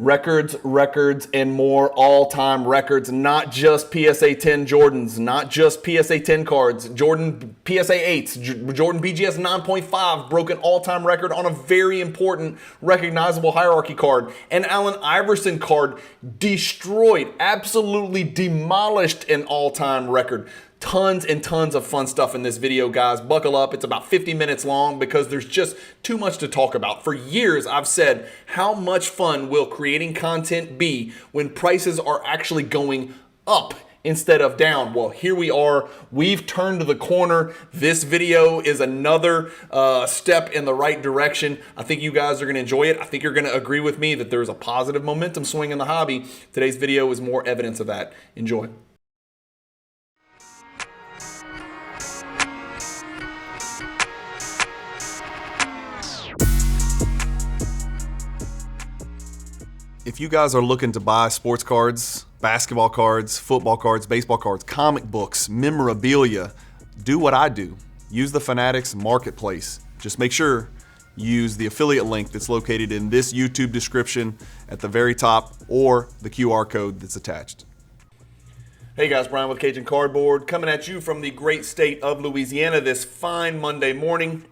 Records, records, and more all-time records. Not just PSA 10 Jordans, not just PSA 10 cards. Jordan PSA 8s, Jordan BGS 9.5 broke an all-time record on a very important recognizable hierarchy card. An Allen Iverson card destroyed, absolutely demolished an all-time record. Tons and tons of fun stuff in this video, guys. Buckle up. It's about 50 minutes long because there's just too much to talk about. For years, I've said, how much fun will creating content be when prices are actually going up instead of down? Well, here we are. We've turned the corner. This video is another step in the right direction. I think you guys are going to enjoy it. I think you're going to agree with me that there's a positive momentum swing in the hobby. Today's video is more evidence of that. Enjoy. If you guys are looking to buy sports cards, basketball cards, football cards, baseball cards, comic books, memorabilia, do what I do. Use the Fanatics Marketplace. Just make sure you use the affiliate link that's located in this YouTube description at the very top or the QR code that's attached. Hey guys, Bryan with Cajun Cardboard coming at you from the great state of Louisiana this fine Monday morning.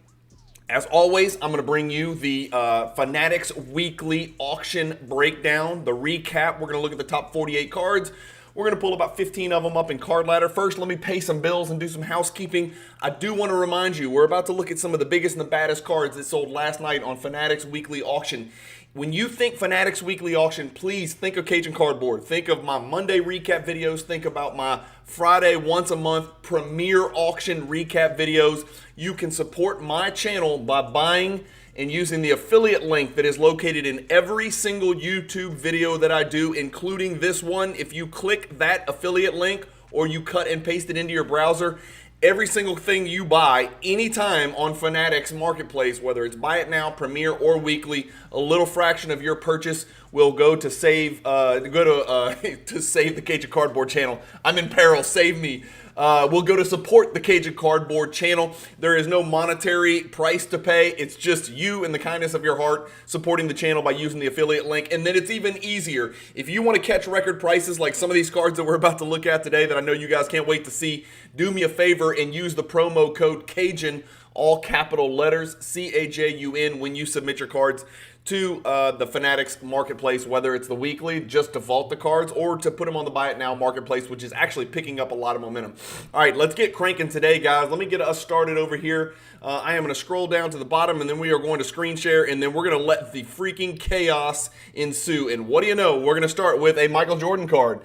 As always, I'm going to bring you the Fanatics Weekly Auction Breakdown, the recap. We're going to look at the top 48 cards. We're going to pull about 15 of them up in Card Ladder. First, let me pay some bills and do some housekeeping. I do want to remind you, we're about to look at some of the biggest and the baddest cards that sold last night on Fanatics Weekly Auction. When you think Fanatics Weekly Auction, please think of Cajun Cardboard. Think of my Monday recap videos. Think about my Friday once a month premiere auction recap videos. You can support my channel by buying and using the affiliate link that is located in every single YouTube video that I do, including this one. If you click that affiliate link or you cut and paste it into your browser, every single thing you buy anytime on Fanatics Marketplace, whether it's buy it now, premiere, or weekly, a little fraction of your purchase will go to save to save the Cajun Cardboard channel. I'm in peril, save me. We'll go to support the Cajun Cardboard channel. There is no monetary price to pay. It's just you and the kindness of your heart supporting the channel by using the affiliate link. And then it's even easier. If you want to catch record prices like some of these cards that we're about to look at today that I know you guys can't wait to see, do me a favor and use the promo code Cajun, all capital letters, CAJUN, when you submit your cards to the Fanatics Marketplace, whether it's the weekly, just to vault the cards, or to put them on the Buy It Now Marketplace, which is actually picking up a lot of momentum. All right, let's get cranking today, guys. Let me get us started over here. I am going to scroll down to the bottom, and then we are going to screen share, and then we're going to let the freaking chaos ensue. And what do you know? We're going to start with a Michael Jordan card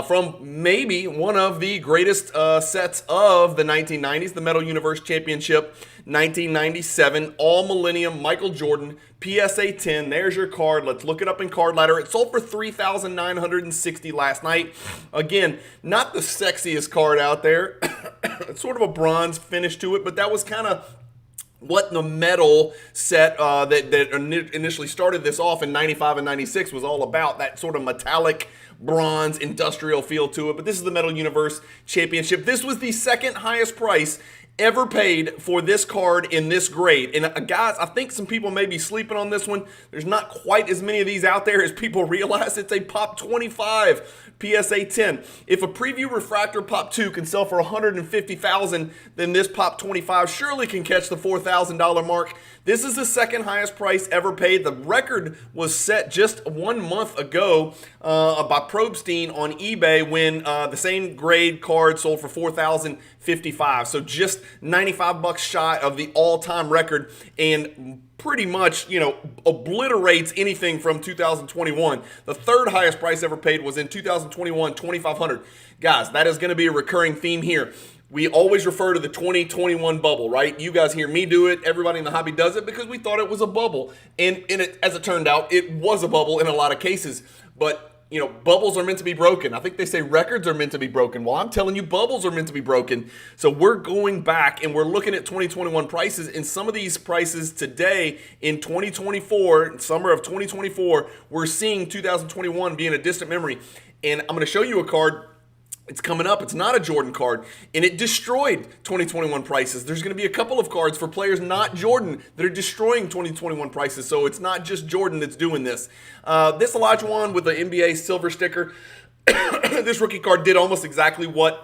from maybe one of the greatest sets of the 1990s, the Metal Universe Championship 1997, All Millennium Michael Jordan, PSA 10. There's your card. Let's look it up in Card Ladder. It sold for $3,960 last night. Again, not the sexiest card out there. It's sort of a bronze finish to it, but that was kind of what the metal set that initially started this off in 95 and 96 was all about, that sort of metallic bronze industrial feel to it. But this is the Metal Universe Championship. This was the second highest price ever paid for this card in this grade. And guys, I think some people may be sleeping on this one. There's not quite as many of these out there as people realize. It's a Pop 25 PSA 10. If a Preview Refractor Pop 2 can sell for $150,000, then this Pop 25 surely can catch the $4,000 mark. This is the second highest price ever paid. The record was set just 1 month ago by Probstein on eBay when the same grade card sold for $4,055. So just 95 bucks shy of the all-time record, and pretty much, you know, obliterates anything from 2021. The third highest price ever paid was in 2021, $2,500. Guys, that is going to be a recurring theme here. We always refer to the 2021 bubble, right? You guys hear me do it. Everybody in the hobby does it because we thought it was a bubble. And as it turned out, it was a bubble in a lot of cases. But, you know, bubbles are meant to be broken. I think they say records are meant to be broken. Well, I'm telling you, bubbles are meant to be broken. So we're going back and we're looking at 2021 prices. And some of these prices today in 2024, summer of 2024, we're seeing 2021 being a distant memory. And I'm going to show you a card It's coming up. It's not a Jordan card, and it destroyed 2021 prices. There's going to be a couple of cards for players not Jordan that are destroying 2021 prices, so it's not just Jordan that's doing this. This Olajuwon with the NBA silver sticker, this rookie card did almost exactly what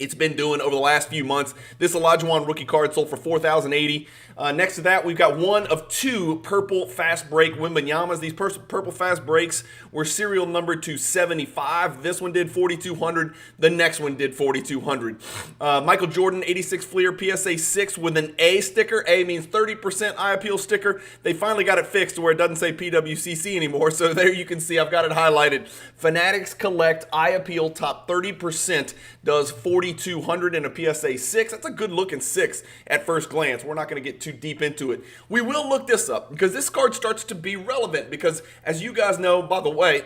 it's been doing over the last few months. This Olajuwon rookie card sold for $4,080. Next to that, we've got one of two purple fast break Wembanyamas. These purple fast breaks were serial numbered to 75. This one did 4,200. The next one did 4,200. Michael Jordan 86 Fleer PSA 6 with an A sticker. A means 30% eye appeal sticker. They finally got it fixed to where it doesn't say PWCC anymore. So there you can see I've got it highlighted. Fanatics Collect eye appeal top 30% does 4,200 in a PSA 6. That's a good looking 6 at first glance. We're not going to get too deep into it. We will look this up because this card starts to be relevant because, as you guys know, by the way,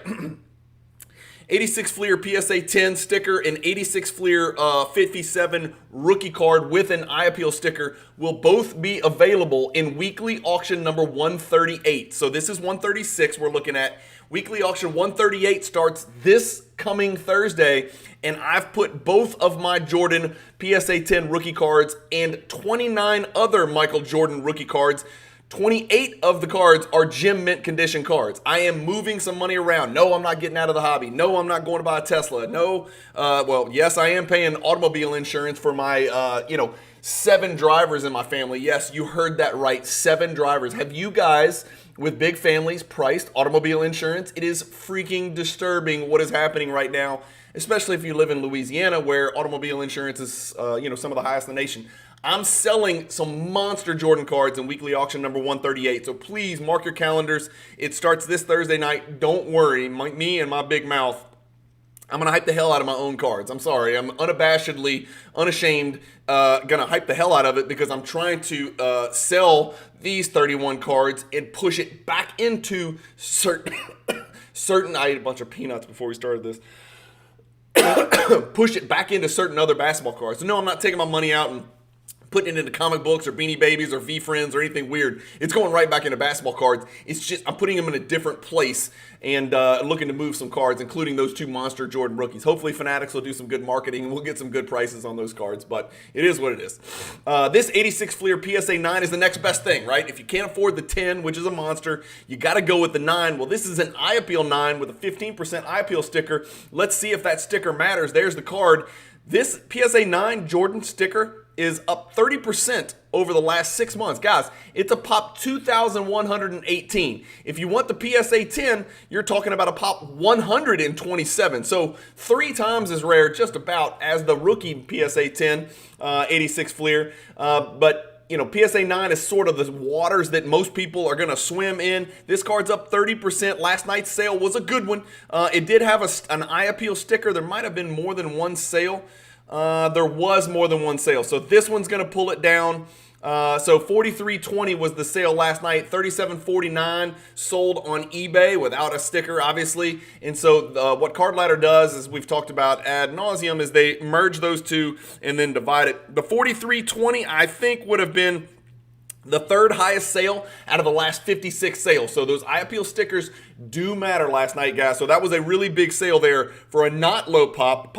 86 Fleer PSA 10 sticker and 86 Fleer 57 rookie card with an eye appeal sticker will both be available in weekly auction number 138. So this is 136 we're looking at. Weekly auction 138 starts this coming Thursday, and I've put both of my Jordan PSA 10 rookie cards and 29 other Michael Jordan rookie cards. 28 of the cards are gem mint condition cards. I am moving some money around. No, I'm not getting out of the hobby. No, I'm not going to buy a Tesla. No, well, yes, I am paying automobile insurance for my, 7 drivers in my family. Yes, you heard that right, 7 drivers. Have you guys, with big families, priced automobile insurance? It is freaking disturbing what is happening right now, especially if you live in Louisiana where automobile insurance is, some of the highest in the nation. I'm selling some monster Jordan cards in weekly auction number 138. So please mark your calendars. It starts this Thursday night. Don't worry. Me and my big mouth, I'm going to hype the hell out of my own cards. I'm sorry. I'm unabashedly, unashamed, going to hype the hell out of it because I'm trying to sell these 31 cards and push it back into certain, I ate a bunch of peanuts before we started this. Push it back into certain other basketball cards. So no, I'm not taking my money out and putting it into comic books or Beanie Babies or V-Friends or anything weird. It's going right back into basketball cards. It's just I'm putting them in a different place and looking to move some cards, including those 2 monster Jordan rookies. Hopefully Fanatics will do some good marketing and we'll get some good prices on those cards, but it is what it is. This 86 Fleer PSA 9 is the next best thing, right? If you can't afford the 10, which is a monster, you got to go with the 9. Well, this is an eye appeal 9 with a 15% eye appeal sticker. Let's see if that sticker matters. There's the card. This PSA 9 Jordan sticker is up 30% over the last 6 months. Guys, it's a pop 2,118. If you want the PSA 10, you're talking about a pop 127. So 3 times as rare, just about, as the rookie PSA 10, 86 Fleer. But PSA 9 is sort of the waters that most people are going to swim in. This card's up 30%. Last night's sale was a good one. It did have an eye appeal sticker. There might have been more than one sale. There was more than one sale. So this one's going to pull it down. So $43.20 was the sale last night. $37.49 sold on eBay without a sticker, obviously. And so what Card Ladder does, as we've talked about ad nauseum, is they merge those two and then divide it. The $43.20, I think, would have been the 3rd highest sale out of the last 56 sales. So those eye appeal stickers do matter last night, guys. So that was a really big sale there for a not low pop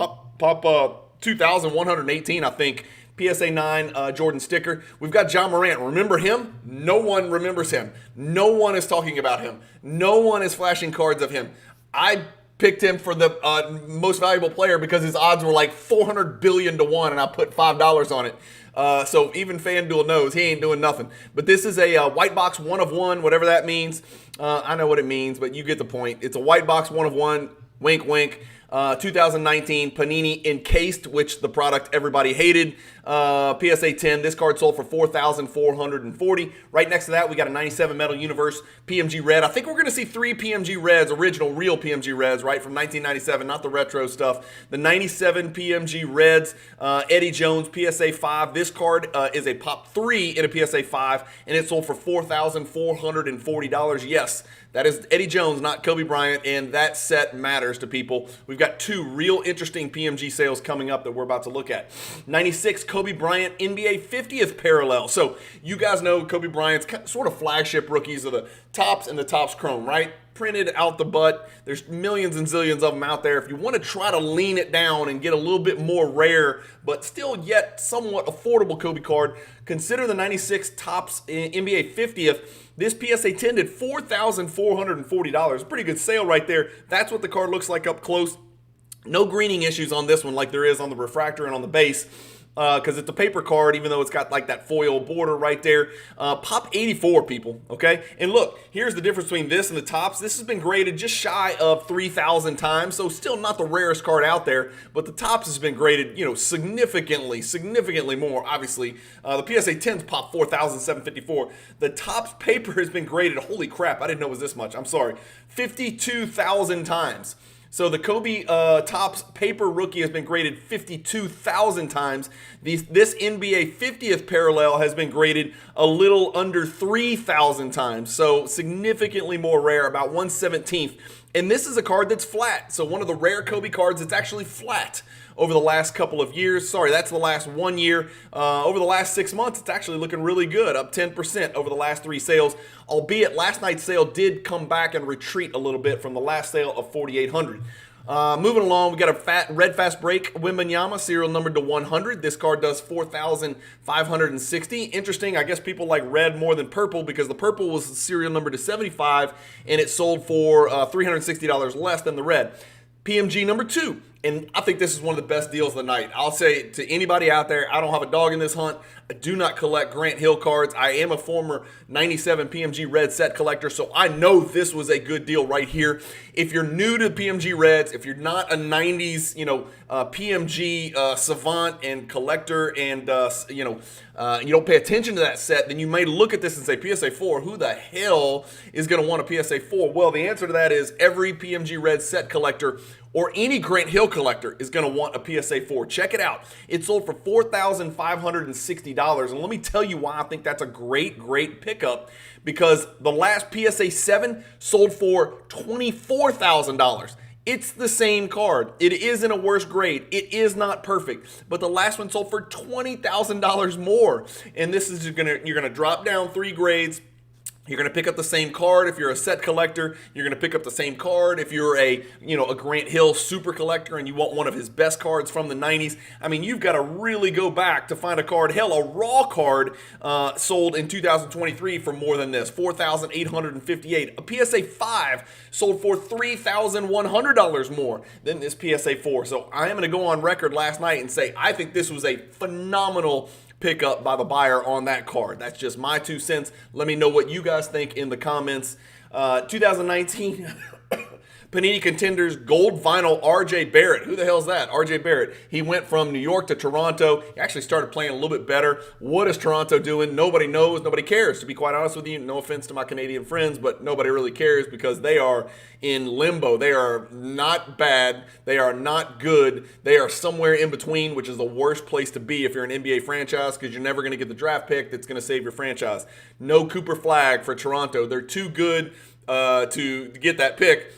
2,118, I think, PSA 9 Jordan sticker. We've got John Morant. Remember him? No one remembers him. No one is talking about him. No one is flashing cards of him. I picked him for the most valuable player because his odds were like 400 billion to 1, and I put $5 on it. So even FanDuel knows he ain't doing nothing. But this is a white box 1 of 1, whatever that means. I know what it means, but you get the point. It's a white box 1 of 1. Wink, wink. 2019 Panini encased, which the product everybody hated. PSA 10. This card sold for $4,440. Right next to that, we got a 97 Metal Universe PMG Red. I think we're going to see 3 PMG Reds, original, real PMG Reds, right, from 1997, not the retro stuff. The 97 PMG Reds, Eddie Jones PSA 5. This card is a pop 3 in a PSA 5, and it sold for $4,440. Yes, that is Eddie Jones, not Kobe Bryant, and that set matters to people. We've got 2 real interesting PMG sales coming up that we're about to look at. 96 Kobe Bryant NBA 50th parallel. So you guys know Kobe Bryant's sort of flagship rookies of the Topps and the Topps Chrome, right? Printed out the butt. There's millions and zillions of them out there. If you want to try to lean it down and get a little bit more rare, but still yet somewhat affordable Kobe card, consider the 96 Topps NBA 50th. This PSA 10 did $4,440. Pretty good sale right there. That's what the card looks like up close. No greening issues on this one like there is on the refractor and on the base. Because it's a paper card, even though it's got like that foil border right there. Pop 84, people, okay? And look, here's the difference between this and the Topps. This has been graded just shy of 3,000 times, so still not the rarest card out there, but the Topps has been graded, significantly more, obviously. The PSA 10's pop 4,754. The Topps paper has been graded, holy crap, I didn't know it was this much, I'm sorry, 52,000 times. So the Kobe Topps paper rookie has been graded 52,000 times. This NBA 50th parallel has been graded a little under 3,000 times. So significantly more rare, about 1/17th. And this is a card that's flat. So one of the rare Kobe cards that's actually flat over the last couple of years. Sorry, that's the last 1 year. Over the last 6 months, it's actually looking really good, up 10% over the last 3 sales. Albeit last night's sale did come back and retreat a little bit from the last sale of 4,800. Moving along, we got a red fast break Wembanyama, serial numbered to 100. This card does 4,560. Interesting, I guess people like red more than purple because the purple was serial numbered to 75 and it sold for $360 less than the red. PMG number 2. And I think this is one of the best deals of the night. I'll say to anybody out there, I don't have a dog in this hunt. I do not collect Grant Hill cards. I am a former 97 PMG Red set collector, so I know this was a good deal right here. If you're new to PMG Reds, if you're not a 90s, PMG savant and collector and, you don't pay attention to that set, then you may look at this and say, PSA 4, who the hell is going to want a PSA 4? Well, the answer to that is every PMG Red set collector or any Grant Hill collector is going to want a PSA 4. Check it out. It sold for $4,560. And let me tell you why I think that's a great pickup. Because the last PSA 7 sold for $24,000. It's the same card. It is in a worse grade. It is not perfect. But the last one sold for $20,000 more. And this is you're gonna drop down 3 grades. You're going to pick up the same card if you're a set collector. You're going to pick up the same card if you're a Grant Hill super collector and you want one of his best cards from the 90s. I mean, you've got to really go back to find a card. Hell, a raw card sold in 2023 for more than this, $4,858. A PSA 5 sold for $3,100 more than this PSA 4. So I am going to go on record last night and say I think this was a phenomenal pick up by the buyer on that card. That's just my 2 cents. Let me know what you guys think in the comments. 2019 Panini Contenders Gold Vinyl RJ Barrett. Who the hell is that? RJ Barrett. He went from New York to Toronto. He actually started playing a little bit better. What is Toronto doing? Nobody knows. Nobody cares, to be quite honest with you. No offense to my Canadian friends, but nobody really cares because they are in limbo. They are not bad. They are not good. They are somewhere in between, which is the worst place to be if you're an NBA franchise because you're never going to get the draft pick that's going to save your franchise. No Cooper Flag for Toronto. They're too good to get that pick.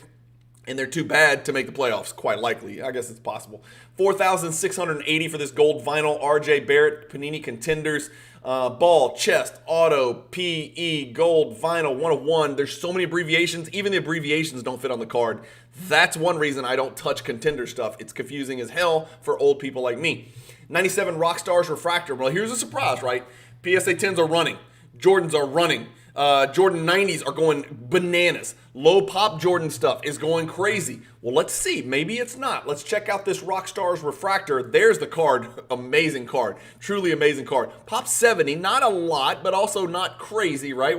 And they're too bad to make the playoffs, quite likely. I guess it's possible. $4,680 for this gold vinyl RJ Barrett Panini Contenders. Ball, chest, auto, PE, gold, vinyl, 1/1. There's so many abbreviations. Even the abbreviations don't fit on the card. That's one reason I don't touch contender stuff. It's confusing as hell for old people like me. 97 Rockstars Refractor. Well, here's a surprise, right? PSA 10s are running. Jordans are running. Jordan 90s are going bananas. Low pop Jordan stuff is going crazy. Well, let's see. Maybe it's not. Let's check out this Rockstars Refractor. There's the card. Amazing card. Truly amazing card. Pop 70, not a lot, but also not crazy, right?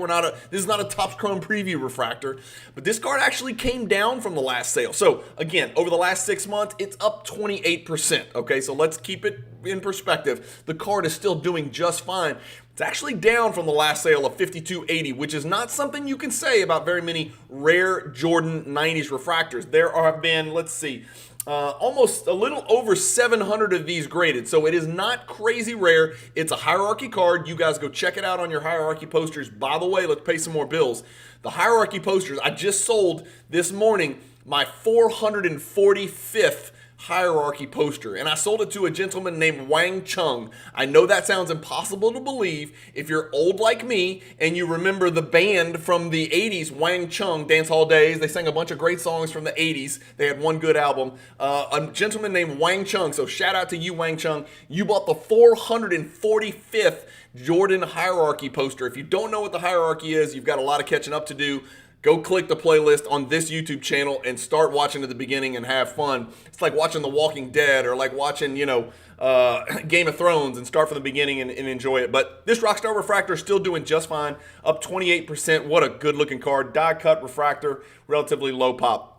This is not a Topps Chrome Preview Refractor, but this card actually came down from the last sale. So again, over the last 6 months, it's up 28%. Okay, so let's keep it in perspective. The card is still doing just fine. It's actually down from the last sale of $52.80, which is not something you can say about very many rare Jordan 90s refractors. There have been, let's see, almost a little over 700 of these graded. So it is not crazy rare. It's a hierarchy card. You guys go check it out on your hierarchy posters. By the way, let's pay some more bills. The hierarchy posters, I just sold this morning my 445th hierarchy poster, and I sold it to a gentleman named Wang Chung. I know that sounds impossible to believe if you're old like me and you remember the band from the 80s, Wang Chung, Dance Hall Days. They sang a bunch of great songs from the 80s. They had one good album. A gentleman named Wang Chung, so shout out to you, Wang Chung. You bought the 445th Jordan hierarchy poster. If you don't know what the hierarchy is, you've got a lot of catching up to do. Go click the playlist on this YouTube channel and start watching at the beginning and have fun. It's like watching The Walking Dead or like watching, Game of Thrones, and start from the beginning and enjoy it. But this Rockstar Refractor is still doing just fine, up 28%. What a good looking card. Die cut refractor, relatively low pop.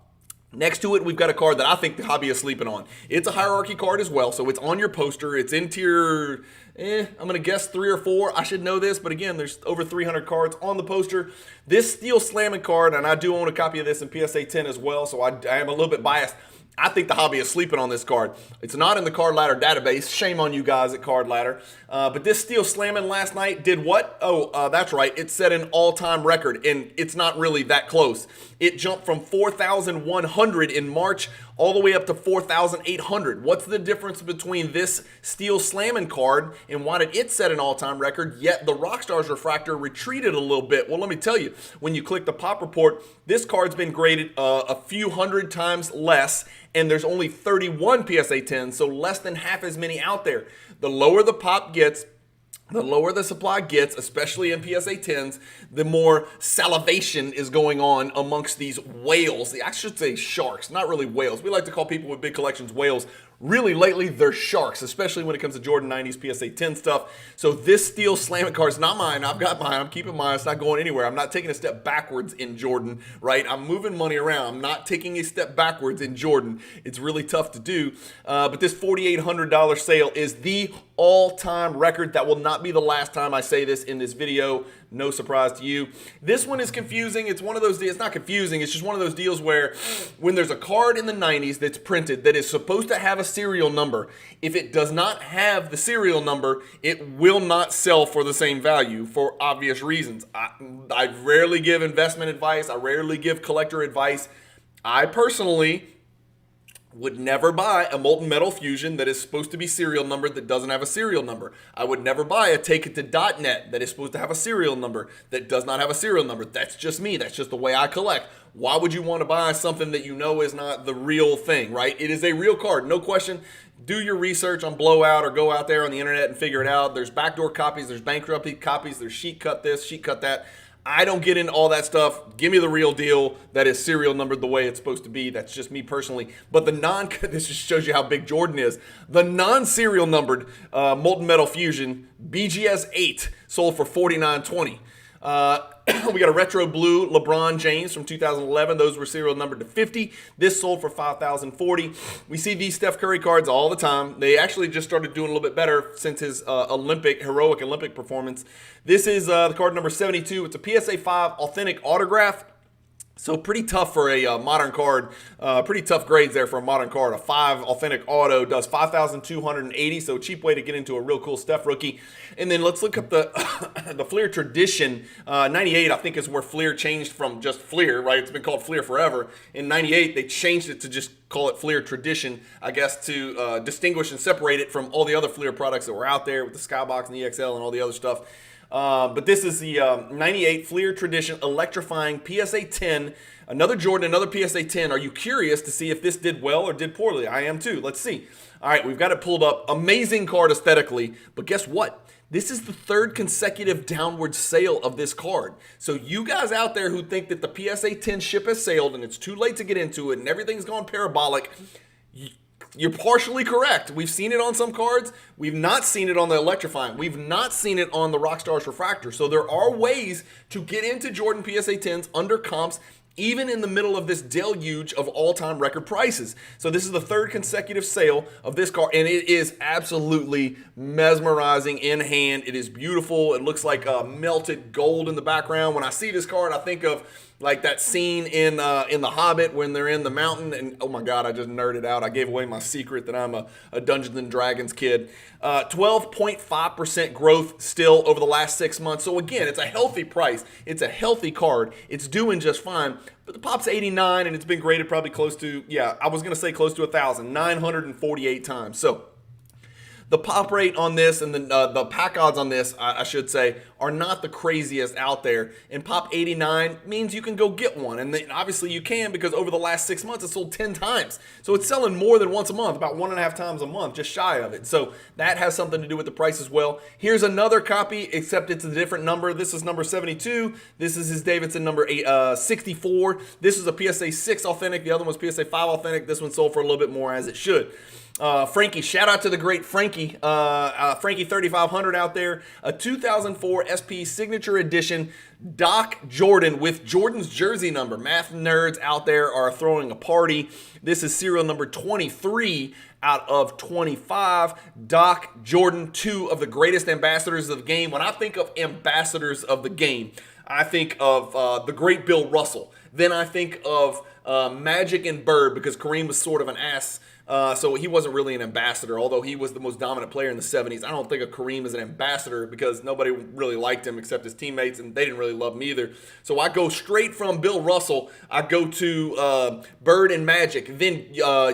Next to it, we've got a card that I think the hobby is sleeping on. It's a hierarchy card as well, so it's on your poster. It's in tier, I'm going to guess 3 or 4. I should know this, but again, there's over 300 cards on the poster. This Steel Slamming card, and I do own a copy of this in PSA 10 as well, so I am a little bit biased. I think the hobby is sleeping on this card. It's not in the Card Ladder database. Shame on you guys at Card Ladder. But this Steel Slamming last night did what? That's right. It set an all-time record, and it's not really that close. It jumped from 4,100 in March all the way up to 4,800. What's the difference between this Steel Slamming card and why did it set an all-time record, yet the Rockstar's Refractor retreated a little bit? Well, let me tell you, when you click the pop report, this card's been graded a few hundred times less, and there's only 31 PSA 10s, so less than half as many out there. The lower the pop gets, the lower the supply gets, especially in PSA 10s, the more salivation is going on amongst these whales. I should say sharks, not really whales. We like to call people with big collections whales. Really, lately, they're sharks, especially when it comes to Jordan 90s PSA 10 stuff. So this Steel Slamming card is not mine. I've got mine. I'm keeping mine. It's not going anywhere. I'm not taking a step backwards in Jordan, right? I'm moving money around. I'm not taking a step backwards in Jordan. It's really tough to do. But this $4,800 sale is the all-time record. That will not be the last time I say this in this video. No surprise to you. This one is confusing. It's one of those deals. It's not confusing. It's just one of those deals where when there's a card in the 90s that's printed that is supposed to have a serial number, if it does not have the serial number, it will not sell for the same value for obvious reasons. I rarely give investment advice. I rarely give collector advice. I personally would never buy a molten metal fusion that is supposed to be serial numbered that doesn't have a serial number. I would never buy a Take It to .net that is supposed to have a serial number that does not have a serial number. That's just me. That's just the way I collect. Why would you want to buy something that you know is not the real thing, right? It is a real card, no question. Do your research on Blowout or go out there on the internet and figure it out. There's backdoor copies, there's bankruptcy copies, there's sheet cut this, sheet cut that. I don't get into all that stuff. Give me the real deal that is serial numbered the way it's supposed to be. That's just me personally. But this just shows you how big Jordan is. The non-serial numbered molten metal fusion BGS 8 sold for $49.20. We got a retro blue LeBron James from 2011. Those were serial numbered to 50. This sold for $5,040. We see these Steph Curry cards all the time. They actually just started doing a little bit better since his heroic Olympic performance. This is the card number 72. It's a PSA 5 authentic autograph. So pretty tough for a modern card. Pretty tough grades there for a modern card. A 5 authentic auto does 5,280. So cheap way to get into a real cool Steph rookie. And then let's look up the the Fleer Tradition. 98 I think is where Fleer changed from just Fleer, right? It's been called Fleer forever. In 98 they changed it to just call it Fleer Tradition, I guess, to distinguish and separate it from all the other Fleer products that were out there with the Skybox and the EXL and all the other stuff. But this is the 98 Fleer Tradition Electrifying PSA 10. Another Jordan, another PSA 10. Are you curious to see if this did well or did poorly? I am too. Let's see. All right, we've got it pulled up. Amazing card aesthetically. But guess what? This is the third consecutive downward sale of this card. So you guys out there who think that the PSA 10 ship has sailed and it's too late to get into it and everything's gone parabolic, you're partially correct. We've seen it on some cards. We've not seen it on the Electrifying. We've not seen it on the Rockstar's Refractor. So there are ways to get into Jordan PSA 10s under comps, even in the middle of this deluge of all-time record prices. So this is the third consecutive sale of this card, and it is absolutely mesmerizing in hand. It is beautiful. It looks like melted gold in the background. When I see this card, I think of like that scene in The Hobbit when they're in the mountain. And oh my God, I just nerded out. I gave away my secret that I'm a Dungeons and Dragons kid. 12.5% growth still over the last 6 months. So again, it's a healthy price. It's a healthy card. It's doing just fine. But the pop's 89, and it's been graded probably close to, I was going to say close to 1,000, 948 times. So the pop rate on this and the pack odds on this, I should say, are not the craziest out there. And pop 89 means you can go get one. And then obviously you can, because over the last 6 months, it's sold 10 times. So it's selling more than once a month, about 1.5 times a month, just shy of it. So that has something to do with the price as well. Here's another copy, except it's a different number. This is number 72. This is his Davidson number 64. This is a PSA 6 authentic. The other one's PSA 5 authentic. This one sold for a little bit more, as it should. Frankie, shout out to the great Frankie, Frankie 3500 out there. A 2004 SP Signature Edition Doc Jordan with Jordan's jersey number. Math nerds out there are throwing a party. This is serial number 23 out of 25. Doc Jordan, 2 of the greatest ambassadors of the game. When I think of ambassadors of the game, I think of the great Bill Russell. Then I think of Magic and Bird, because Kareem was sort of an ass. So he wasn't really an ambassador, although he was the most dominant player in the 70s. I don't think of Kareem as an ambassador because nobody really liked him except his teammates, and they didn't really love him either. So I go straight from Bill Russell. I go to Bird and Magic. Then, you go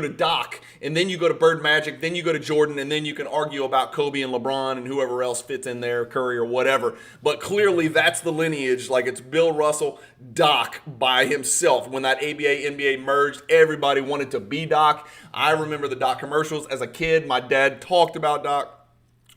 to Doc, and then you go to Bird, Magic, then you go to Jordan, and then you can argue about Kobe and LeBron and whoever else fits in there, Curry or whatever. But clearly that's the lineage. Like, it's Bill Russell, Doc by himself. When that ABA, NBA merged, everybody wanted to be Doc. I remember the Doc commercials as a kid. My dad talked about Doc.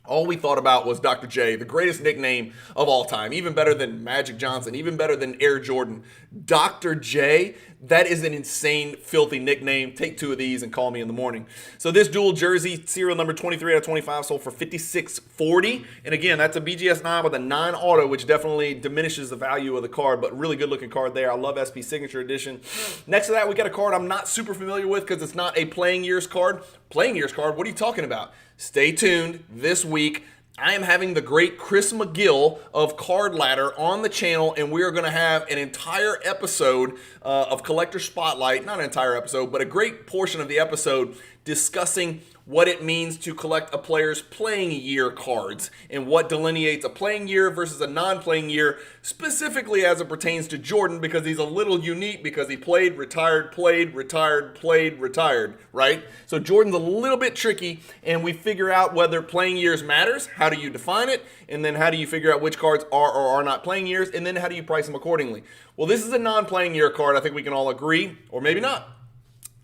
All we thought about was Dr. J, the greatest nickname of all time, even better than Magic Johnson, even better than Air Jordan. Dr. J, that is an insane, filthy nickname. Take 2 of these and call me in the morning. So this dual jersey, serial number 23 out of 25, sold for $56.40. And again, that's a BGS 9 with a 9 auto, which definitely diminishes the value of the card, but really good looking card there. I love SP Signature Edition. Next to that, we got a card I'm not super familiar with because it's not a playing years card. Playing years card, what are you talking about? Stay tuned. This week, I am having the great Chris McGill of Card Ladder on the channel, and we are going to have an entire episode of Collector Spotlight. Not an entire episode, but a great portion of the episode discussing what it means to collect a player's playing year cards and what delineates a playing year versus a non-playing year, specifically as it pertains to Jordan, because he's a little unique because he played, retired, played, retired, played, retired, right? So Jordan's a little bit tricky, and we figure out whether playing years matters. How do you define it? And then how do you figure out which cards are or are not playing years? And then how do you price them accordingly? Well, this is a non-playing year card. I think we can all agree, or maybe not.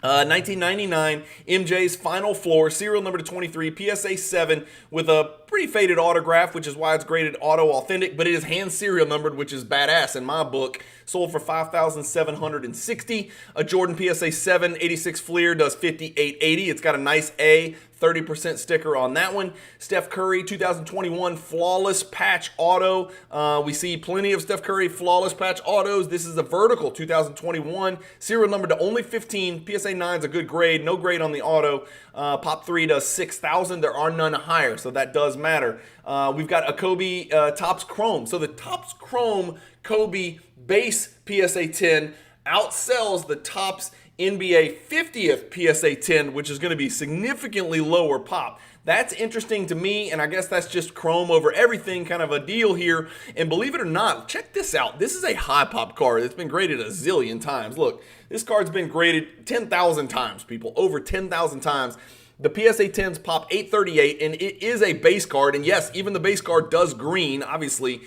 1999 MJ's Final Floor, serial number 23, PSA 7 with a pretty faded autograph, which is why it's graded auto authentic, but it is hand serial numbered, which is badass in my book. Sold for $5,760. A Jordan PSA 7 86 Fleer does $58.80. It's got a nice A 30% sticker on that one. Steph Curry 2021 Flawless Patch Auto. We see plenty of Steph Curry Flawless Patch Autos. This is a vertical 2021. Serial number to only 15. PSA 9 is a good grade. No grade on the auto. Pop 3 does 6,000. There are none higher, so that does matter. We've got a Kobe Topps Chrome. So the Topps Chrome Kobe base PSA 10 outsells the Topps NBA 50th PSA 10, which is going to be significantly lower pop. That's interesting to me, and I guess that's just chrome over everything kind of a deal here. And believe it or not, check this out. This is a high pop card. It's been graded a zillion times. Look, this card's been graded 10,000 times, people, over 10,000 times. The PSA 10s pop 838, and it is a base card. And yes, even the base card does green, obviously.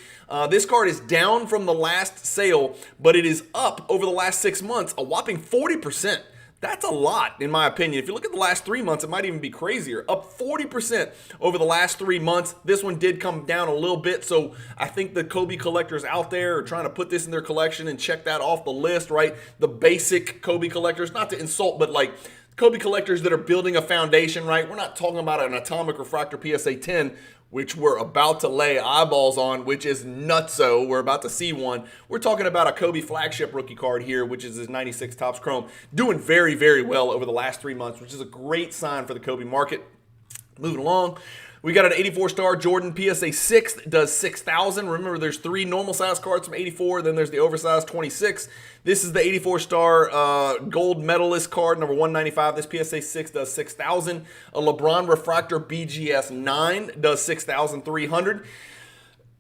This card is down from the last sale, but it is up over the last 6 months, a whopping 40%. That's a lot, in my opinion. If you look at the last 3 months, it might even be crazier. Up 40% over the last 3 months. This one did come down a little bit, so I think the Kobe collectors out there are trying to put this in their collection and check that off the list, right? The basic Kobe collectors, not to insult, but like Kobe collectors that are building a foundation, right? We're not talking about an Atomic Refractor PSA 10, which we're about to lay eyeballs on, which is nutso. We're about to see one. We're talking about a Kobe flagship rookie card here, which is his 96 Topps Chrome. Doing very, very well over the last 3 months, which is a great sign for the Kobe market. Moving along, We got an 84 star Jordan PSA 6 that does 6,000. Remember, there's 3 normal size cards from 84, then there's the oversized 26. This is the 84 star gold medalist card, number 195. This PSA 6 does 6,000. A LeBron refractor BGS 9 does 6,300.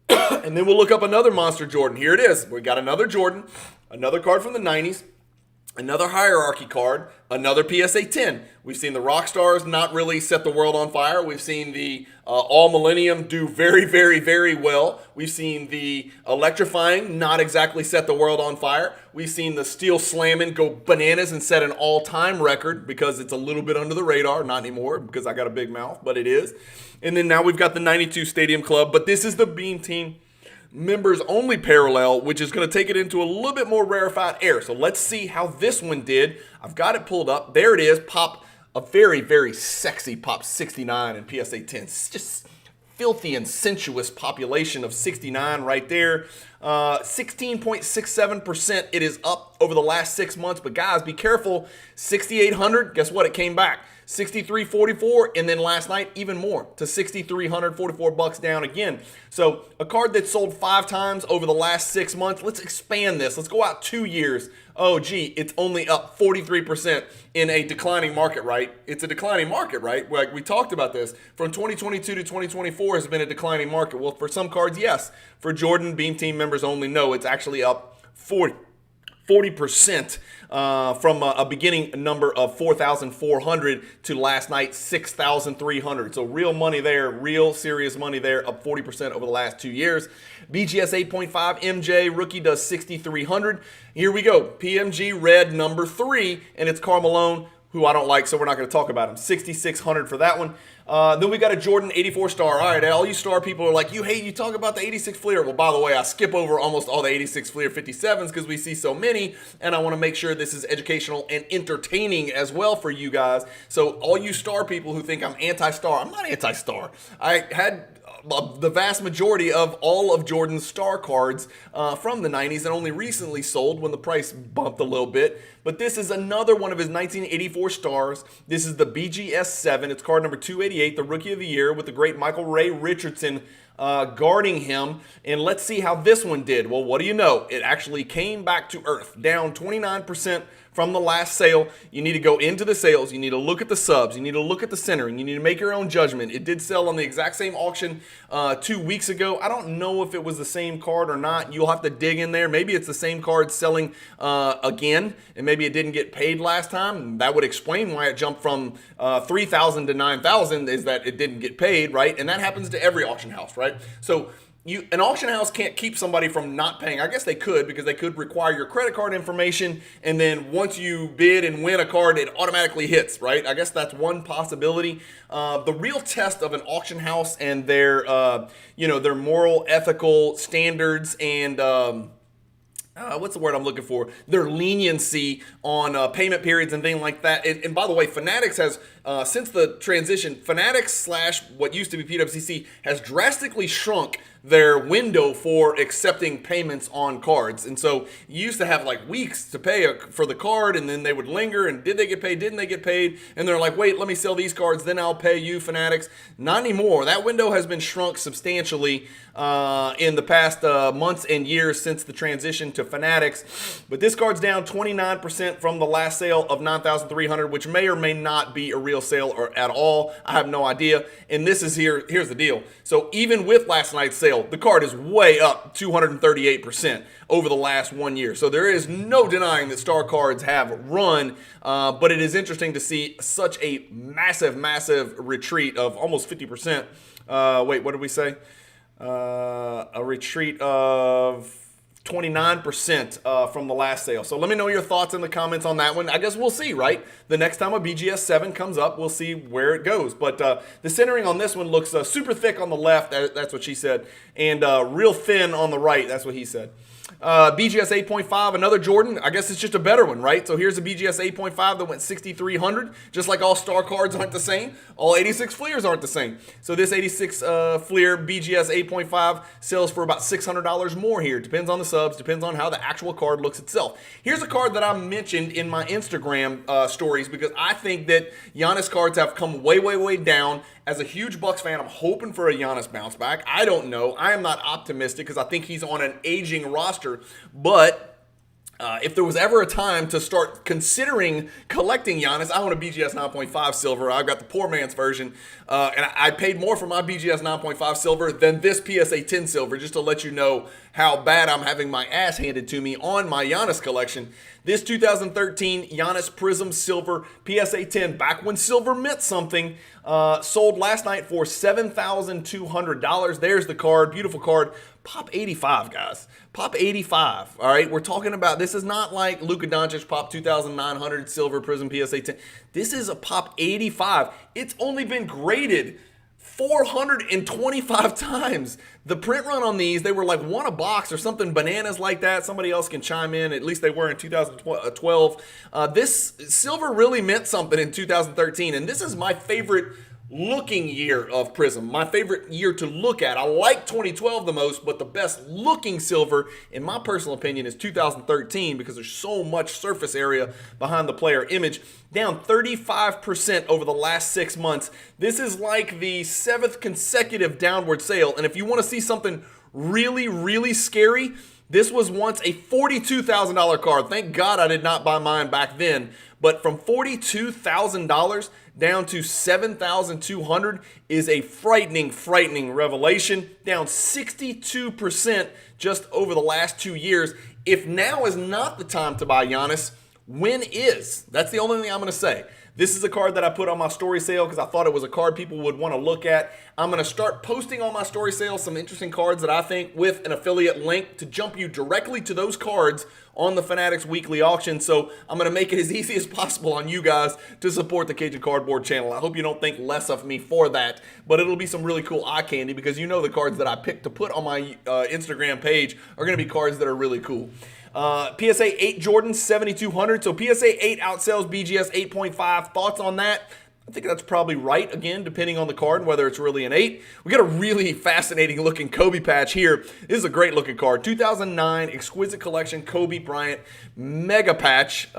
And then we'll look up another monster Jordan. Here it is. We got another Jordan, another card from the 90s. Another hierarchy card, another PSA 10. We've seen the Rockstars not really set the world on fire. We've seen the All Millennium do very, very, very well. We've seen the Electrifying not exactly set the world on fire. We've seen the Steel Slamming go bananas and set an all-time record because it's a little bit under the radar. Not anymore because I got a big mouth, but it is. And then now we've got the 92 Stadium Club, but this is the Beam Team members only parallel, which is going to take it into a little bit more rarefied air. So let's see how this one did. I've got it pulled up. There it is. Pop, a very, very sexy Pop 69 and PSA 10. It's just filthy and sensuous population of 69 right there. 16.67%. It is up over the last 6 months. But guys, be careful. 6,800. Guess what? It came back. 63.44, and then last night even more to 6,300, $44 down again. So a card that sold 5 times over the last 6 months. Let's expand this. Let's go out 2 years. Oh, gee, it's only up 43% in a declining market, right? It's a declining market, right? Like we talked about this. From 2022 to 2024 has been a declining market. Well, for some cards, yes. For Jordan Beam Team members only, no. It's actually up 40% from a beginning number of 4,400 to last night 6,300. So real money there, real serious money there, up 40% over the last 2 years. BGS 8.5 MJ rookie does 6,300. Here we go. PMG red number 3, and it's Carmelo, who I don't like, so we're not going to talk about him. 6,600 for that one. Then we got a Jordan 84 star. All right, all you star people are like, you talk about the 86 Fleer. Well, by the way, I skip over almost all the 86 Fleer 57s because we see so many, and I want to make sure this is educational and entertaining as well for you guys. So all you star people who think I'm anti-star, I'm not anti-star. I had the vast majority of all of Jordan's star cards from the 90s and only recently sold when the price bumped a little bit. But this is another one of his 1984 stars. This is the BGS 7. It's card number 288, the Rookie of the Year, with the great Michael Ray Richardson guarding him. And let's see how this one did. Well, what do you know? It actually came back to earth, down 29% from the last sale. You need to go into the sales. You need to look at the subs. You need to look at the centering. You need to make your own judgment. It did sell on the exact same auction 2 weeks ago. I don't know if it was the same card or not. You'll have to dig in there. Maybe it's the same card selling again, and maybe it didn't get paid last time. That would explain why it jumped from 3,000 to 9,000, is that it didn't get paid, right? And that happens to every auction house, right? So an auction house can't keep somebody from not paying. I guess they could, because they could require your credit card information, and then once you bid and win a card, it automatically hits, right? I guess that's one possibility. The real test of an auction house and their moral, ethical standards and what's the word I'm looking for? Their leniency on payment periods and things like that. And by the way, Fanatics has, since the transition, Fanatics / what used to be PWCC has drastically shrunk their window for accepting payments on cards. And so you used to have like weeks to pay for the card, and then they would linger, and did they get paid, didn't they get paid? And they're like, wait, let me sell these cards, then I'll pay you, Fanatics. Not anymore. That window has been shrunk substantially in the past months and years since the transition to Fanatics. But this card's down 29% from the last sale of 9,300, which may or may not be a real sale or at all. I have no idea. And this is here's the deal. So even with last night's sale, the card is way up 238% over the last 1 year. So there is no denying that star cards have run, but it is interesting to see such a massive, massive retreat of almost 50%. Wait, what did we say? A retreat of 29% from the last sale. So let me know your thoughts in the comments on that one. I guess we'll see, right? The next time a BGS 7 comes up, we'll see where it goes. But the centering on this one looks super thick on the left. That's what she said. And real thin on the right. That's what he said. BGS 8.5, another Jordan. I guess it's just a better one, right? So here's a BGS 8.5 that went 6,300. Just like all star cards aren't the same, all 86 Fleers aren't the same. So this 86 Fleer BGS 8.5 sells for about $600 more here. Depends on the subs, depends on how the actual card looks itself. Here's a card that I mentioned in my Instagram stories because I think that Giannis cards have come way, way, way down. As a huge Bucks fan, I'm hoping for a Giannis bounce back. I don't know. I am not optimistic because I think he's on an aging roster. But if there was ever a time to start considering collecting Giannis, I want a BGS 9.5 silver. I've got the poor man's version. And I paid more for my BGS 9.5 silver than this PSA 10 silver, just to let you know how bad I'm having my ass handed to me on my Giannis collection. This 2013 Giannis Prism Silver PSA 10, back when silver meant something, sold last night for $7,200. There's the card. Beautiful card. Pop 85, guys. Pop 85. All right, we're talking about, this is not like Luka Doncic Pop 2,900 Silver Prism PSA 10. This is a Pop 85. It's only been graded 425 times. The print run on these, they were like one a box or something bananas like that. Somebody else can chime in. At least they were in 2012. This silver really meant something in 2013, and this is my favorite looking year of Prism. My favorite year to look at. I like 2012 the most, but the best looking silver, in my personal opinion, is 2013 because there's so much surface area behind the player image. Down 35% over the last 6 months. This is like the 7th consecutive downward sale. And if you want to see something really, really scary, this was once a $42,000 card. Thank God I did not buy mine back then. But from $42,000 down to $7,200 is a frightening, frightening revelation. Down 62% just over the last 2 years. If now is not the time to buy Giannis, when is? That's the only thing I'm going to say. This is a card that I put on my story sale because I thought it was a card people would want to look at. I'm going to start posting on my story sale some interesting cards that I think with an affiliate link to jump you directly to those cards on the Fanatics weekly auction. So I'm going to make it as easy as possible on you guys to support the Cajun Cardboard channel. I hope you don't think less of me for that, but it'll be some really cool eye candy because you know the cards that I picked to put on my Instagram page are going to be cards that are really cool. PSA 8 Jordan 7,200. So PSA 8 outsells BGS 8.5. Thoughts on that? I think that's probably right, again, depending on the card, whether it's really an 8. We got a really fascinating looking Kobe patch here. This is a great looking card. 2009 Exquisite Collection Kobe Bryant Mega Patch.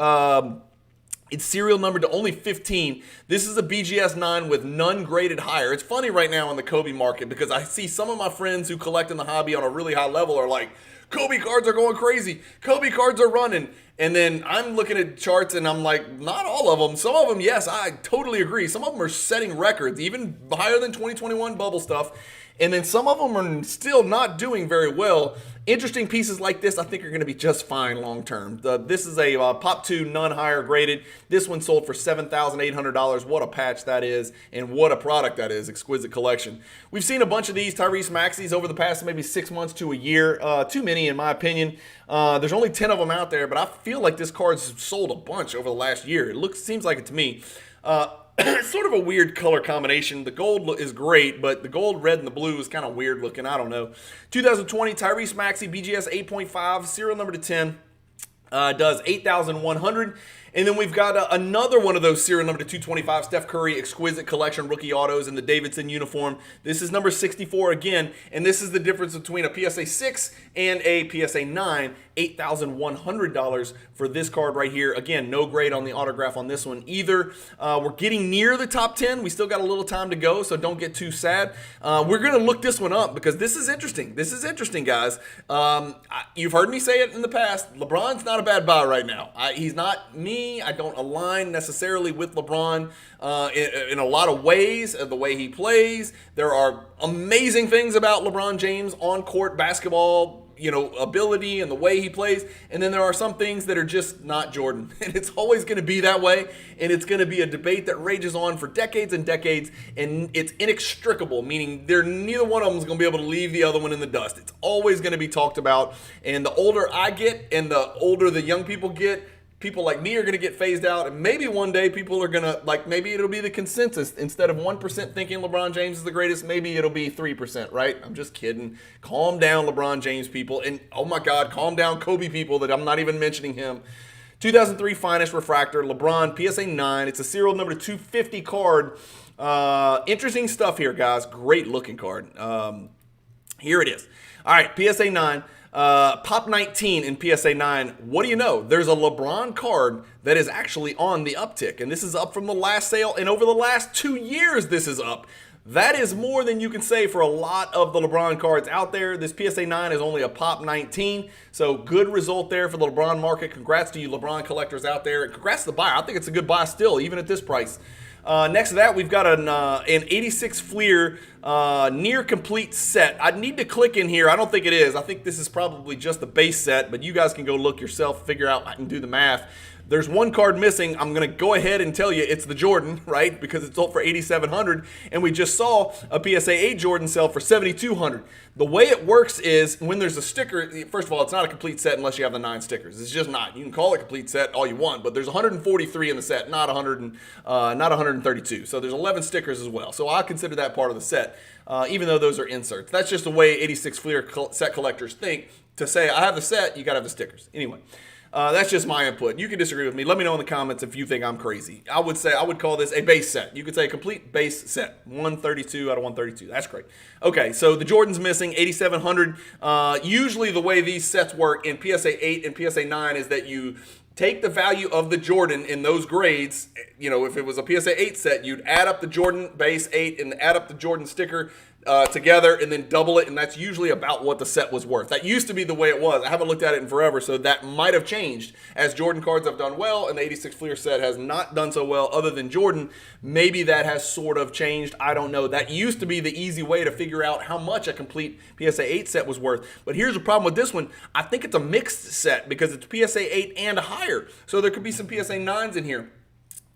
It's serial numbered to only 15. This is a BGS 9 with none graded higher. It's funny right now in the Kobe market because I see some of my friends who collect in the hobby on a really high level are like, Kobe cards are going crazy. Kobe cards are running. And then I'm looking at charts and I'm like, not all of them. Some of them, yes, I totally agree. Some of them are setting records, even higher than 2021 bubble stuff. And then some of them are still not doing very well. Interesting pieces like this, I think, are going to be just fine long term. This is a Pop 2 none higher graded. This one sold for $7,800. What a patch that is, and what a product that is. Exquisite Collection. We've seen a bunch of these Tyrese Maxeys over the past maybe 6 months to a year. Too many, in my opinion. There's only 10 of them out there, but I feel like this card's sold a bunch over the last year. It seems like it to me. It's sort of a weird color combination. The gold is great, but the gold, red, and the blue is kind of weird looking. I don't know. 2020 Tyrese Maxey BGS 8.5, serial number to 10, does 8,100. And then we've got another one of those serial number to 225 Steph Curry Exquisite Collection rookie autos in the Davidson uniform. This is number 64 again, and this is the difference between a PSA 6 and a PSA 9. $8,100 for this card right here. Again, no grade on the autograph on this one either. We're getting near the top 10. We still got a little time to go, so don't get too sad. We're going to look this one up because this is interesting. This is interesting, guys. You've heard me say it in the past. LeBron's not a bad buy right now. He's not me. I don't align necessarily with LeBron in a lot of ways, the way he plays. There are amazing things about LeBron James on court basketball, ability and the way he plays. And then there are some things that are just not Jordan. And it's always going to be that way. And it's going to be a debate that rages on for decades and decades. And it's inextricable, meaning neither one of them is going to be able to leave the other one in the dust. It's always going to be talked about. And the older I get and the older the young people get, people like me are going to get phased out, and maybe one day people are going to, like, maybe it'll be the consensus. Instead of 1% thinking LeBron James is the greatest, maybe it'll be 3%, right? I'm just kidding. Calm down, LeBron James people. And, oh my God, calm down, Kobe people, that I'm not even mentioning him. 2003 Finest Refractor, LeBron, PSA 9. It's a serial number 250 card. Interesting stuff here, guys. Great looking card. Here it is. All right, PSA 9. Pop 19 in PSA 9. What do you know? There's a LeBron card that is actually on the uptick, and this is up from the last sale, and over the last 2 years this is up. That is more than you can say for a lot of the LeBron cards out there. This PSA 9 is only a Pop 19, so good result there for the LeBron market. Congrats to you LeBron collectors out there. Congrats to the buyer. I think it's a good buy still, even at this price. Next to that, we've got an 86 Fleer near complete set. I need to click in here. I don't think it is. I think this is probably just the base set, but you guys can go look yourself, figure out, I can do the math. There's one card missing. I'm going to go ahead and tell you it's the Jordan, right? Because it's sold for $8,700, and we just saw a PSA 8 Jordan sell for $7,200. The way it works is when there's a sticker, first of all, it's not a complete set unless you have the 9 stickers. It's just not. You can call it a complete set all you want, but there's 143 in the set, not 132. So there's 11 stickers as well. So I consider that part of the set, even though those are inserts. That's just the way 86 Fleer set collectors think. To say I have the set, you got to have the stickers. Anyway. That's just my input. You can disagree with me. Let me know in the comments if you think I'm crazy. I would call this a base set. You could say a complete base set. 132 out of 132. That's great. Okay, so the Jordan's missing, 8,700. Usually the way these sets work in PSA 8 and PSA 9 is that you take the value of the Jordan in those grades. You know, if it was a PSA 8 set, you'd add up the Jordan base 8 and add up the Jordan sticker together and then double it, and that's usually about what the set was worth. That used to be the way it was. I haven't looked at it in forever, so that might have changed as Jordan cards have done well and the 86 Fleer set has not done so well other than Jordan. Maybe that has sort of changed. I don't know. That used to be the easy way to figure out how much a complete PSA 8 set was worth. But here's the problem with this one. I think it's a mixed set because it's PSA 8 and higher. So there could be some PSA 9s in here.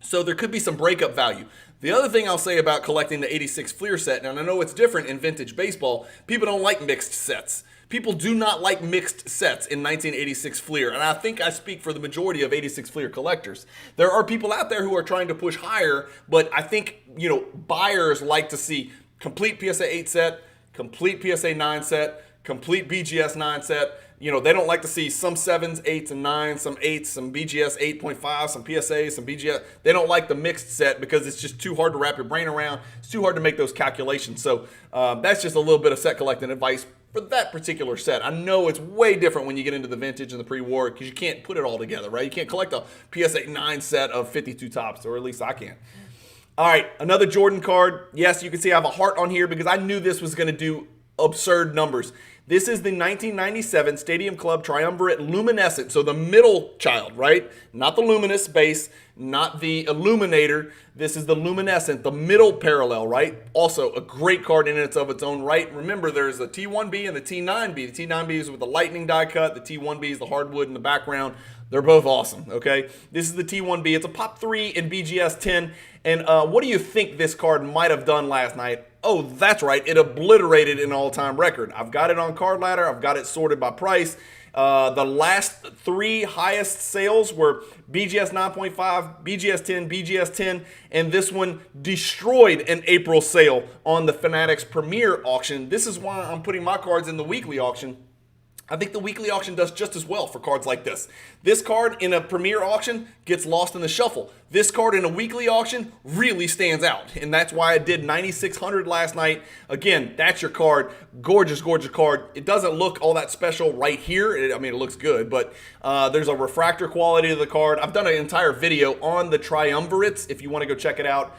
So there could be some breakup value. The other thing I'll say about collecting the 86 Fleer set, and I know it's different in vintage baseball, people don't like mixed sets. People do not like mixed sets in 1986 Fleer, and I think I speak for the majority of 86 Fleer collectors. There are people out there who are trying to push higher, but I think, you know, buyers like to see complete PSA 8 set, complete PSA 9 set, complete BGS 9 set. You know, they don't like to see some 7s, 8s, and 9s, some 8s, some BGS 8.5, some PSA, some BGS. They don't like the mixed set because it's just too hard to wrap your brain around. It's too hard to make those calculations. So that's just a little bit of set collecting advice for that particular set. I know it's way different when you get into the vintage and the pre-war because you can't put it all together, right? You can't collect a PSA 9 set of 52 tops, or at least I can't. All right, another Jordan card. Yes, you can see I have a heart on here because I knew this was going to do absurd numbers. This is the 1997 Stadium Club Triumvirate Luminescent. So the middle child, right? Not the luminous base, not the illuminator. This is the luminescent, the middle parallel, right? Also a great card in and of its own right. Remember, there's the T1B and the T9B. The T9B is with the lightning die cut. The T1B is the hardwood in the background. They're both awesome, okay? This is the T1B. It's a Pop 3 in BGS 10. And what do you think this card might have done last night? Oh, that's right. It obliterated an all-time record. I've got it on Card Ladder. I've got it sorted by price. The last 3 highest sales were BGS 9.5, BGS 10, BGS 10, and this one destroyed an April sale on the Fanatics Premier auction. This is why I'm putting my cards in the weekly auction. I think the weekly auction does just as well for cards like this. This card in a premier auction gets lost in the shuffle. This card in a weekly auction really stands out, and that's why I did 9,600 last night. Again, that's your card. Gorgeous, gorgeous card. It doesn't look all that special right here. I mean, it looks good, but there's a refractor quality to the card. I've done an entire video on the triumvirates if you want to go check it out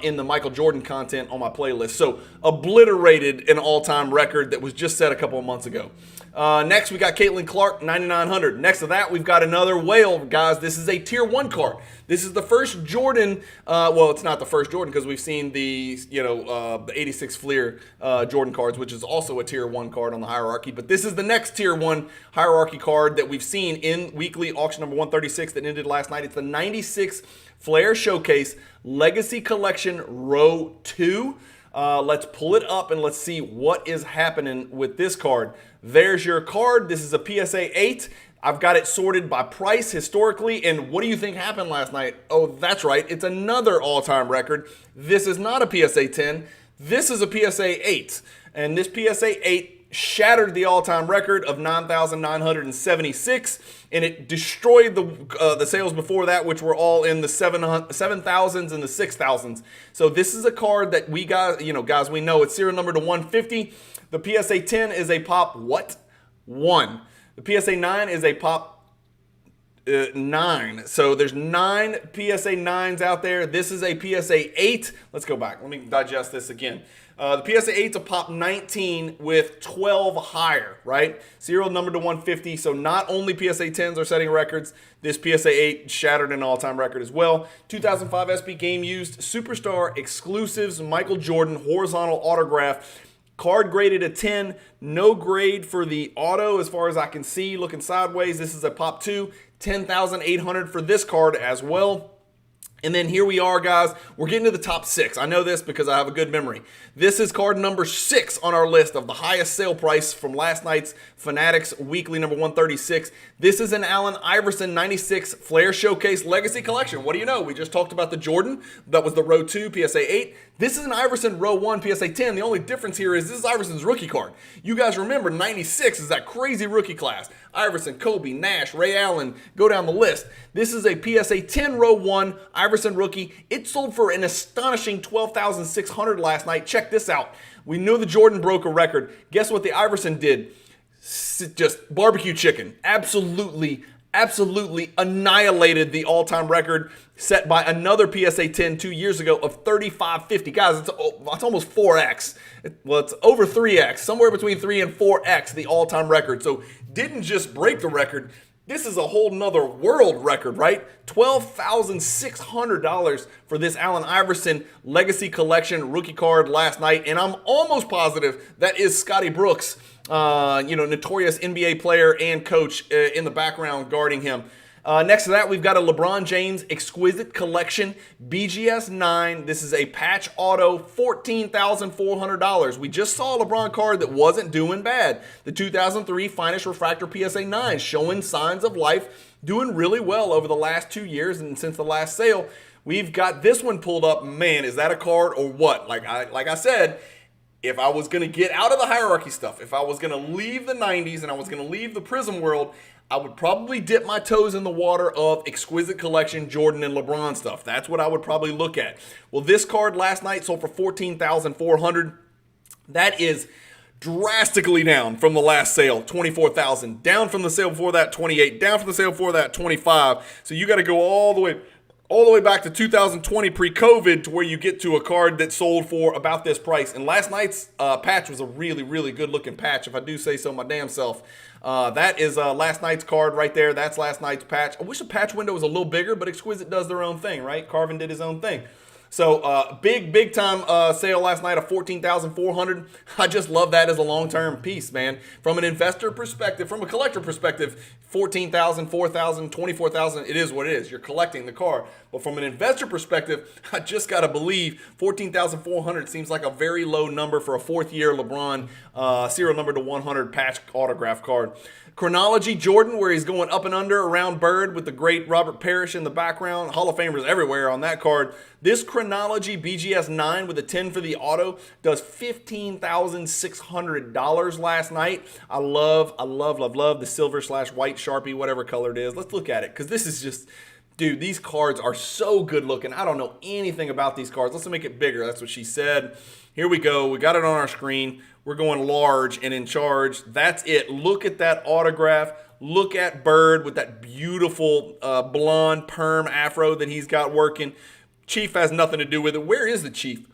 in the Michael Jordan content on my playlist. So obliterated an all-time record that was just set a couple of months ago. Next, we got Caitlin Clark, 9,900. Next to that, we've got another whale, guys. This is a Tier 1 card. This is the first Jordan. Well, it's not the first Jordan because we've seen the 86 Fleer Jordan cards, which is also a Tier 1 card on the hierarchy. But this is the next Tier 1 hierarchy card that we've seen in weekly auction number 136 that ended last night. It's the 96 Flair Showcase Legacy Collection Row 2. Let's pull it up and let's see what is happening with this card. There's your card. This is a PSA 8. I've got it sorted by price historically, and what do you think happened last night? Oh, that's right, it's another all-time record. This is not a PSA 10, this is a PSA 8, and this PSA 8 shattered the all-time record of 9,976, and it destroyed the sales before that, which were all in the 7,000s and the 6,000s. So this is a card that we got, guys, we know it's serial number to 150. The PSA 10 is a pop what? 1. The PSA 9 is a pop 9. So there's 9 PSA 9s out there. This is a PSA 8. Let's go back. Let me digest this again. The PSA 8's a pop 19 with 12 higher, right? Serial number to 150. So not only PSA 10s are setting records, this PSA 8 shattered an all-time record as well. 2005 SP Game Used Superstar Exclusives Michael Jordan horizontal autograph. Card graded a 10, no grade for the auto as far as I can see. Looking sideways, this is a pop 2, 10,800 for this card as well. And then here we are, guys. We're getting to the top 6. I know this because I have a good memory. This is card number 6 on our list of the highest sale price from last night's Fanatics Weekly number 136. This is an Allen Iverson 96 Flair Showcase Legacy Collection. What do you know? We just talked about the Jordan. That was the Row 2 PSA 8. This is an Iverson Row 1 PSA 10. The only difference here is this is Iverson's rookie card. You guys remember 96 is that crazy rookie class. Iverson, Kobe, Nash, Ray Allen, go down the list. This is a PSA 10 Row 1 Iverson rookie. It sold for an astonishing $12,600 last night. Check this out. We knew the Jordan broke a record. Guess what the Iverson did? Just barbecue chicken. Absolutely annihilated the all-time record set by another PSA 10 2 years ago of 3550. Guys, it's almost 4x. Well, it's over 3x, somewhere between 3 and 4x the all-time record. So didn't just break the record. This is a whole nother world record, right? $12,600 for this Allen Iverson Legacy Collection rookie card last night. And I'm almost positive that is Scotty Brooks, notorious NBA player and coach in the background guarding him. Next to that, we've got a LeBron James Exquisite Collection BGS 9. This is a patch auto, $14,400. We just saw a LeBron card that wasn't doing bad. The 2003 Finest Refractor PSA 9, showing signs of life, doing really well over the last 2 years and since the last sale. We've got this one pulled up. Man, is that a card or what? Like I said, if I was going to get out of the hierarchy stuff, if I was going to leave the 90s and I was going to leave the Prism world, I would probably dip my toes in the water of Exquisite Collection Jordan and LeBron stuff. That's what I would probably look at. Well, this card last night sold for $14,400. That is drastically down from the last sale, $24,000. Down from the sale before that, $28,000. Down from the sale before that, $25,000. So you got to go all the way back to 2020 pre-COVID to where you get to a card that sold for about this price. And last night's patch was a really, really good looking patch, if I do say so my damn self. That is last night's card right there. That's last night's patch. I wish the patch window was a little bigger, but Exquisite does their own thing, right? Carvin did his own thing. So big time sale last night of $14,400. I just love that as a long-term piece, man. From an investor perspective, from a collector perspective, $14,000, $4,000, $24,000, it is what it is. You're collecting the card. But from an investor perspective, I just got to believe $14,400 seems like a very low number for a fourth-year LeBron serial number to 100 patch autograph card. Chronology Jordan, where he's going up and under around Bird with the great Robert Parrish in the background. Hall of Famers everywhere on that card. This Chronology BGS 9 with a 10 for the auto does $15,600 last night. I love the silver/white Sharpie, whatever color it is. Let's look at it because this is just, dude, these cards are so good looking. I don't know anything about these cards. Let's make it bigger. That's what she said. Here we go. We got it on our screen. We're going large and in charge. That's it. Look at that autograph. Look at Bird with that beautiful blonde perm afro that he's got working. Chief has nothing to do with it. Where is the Chief?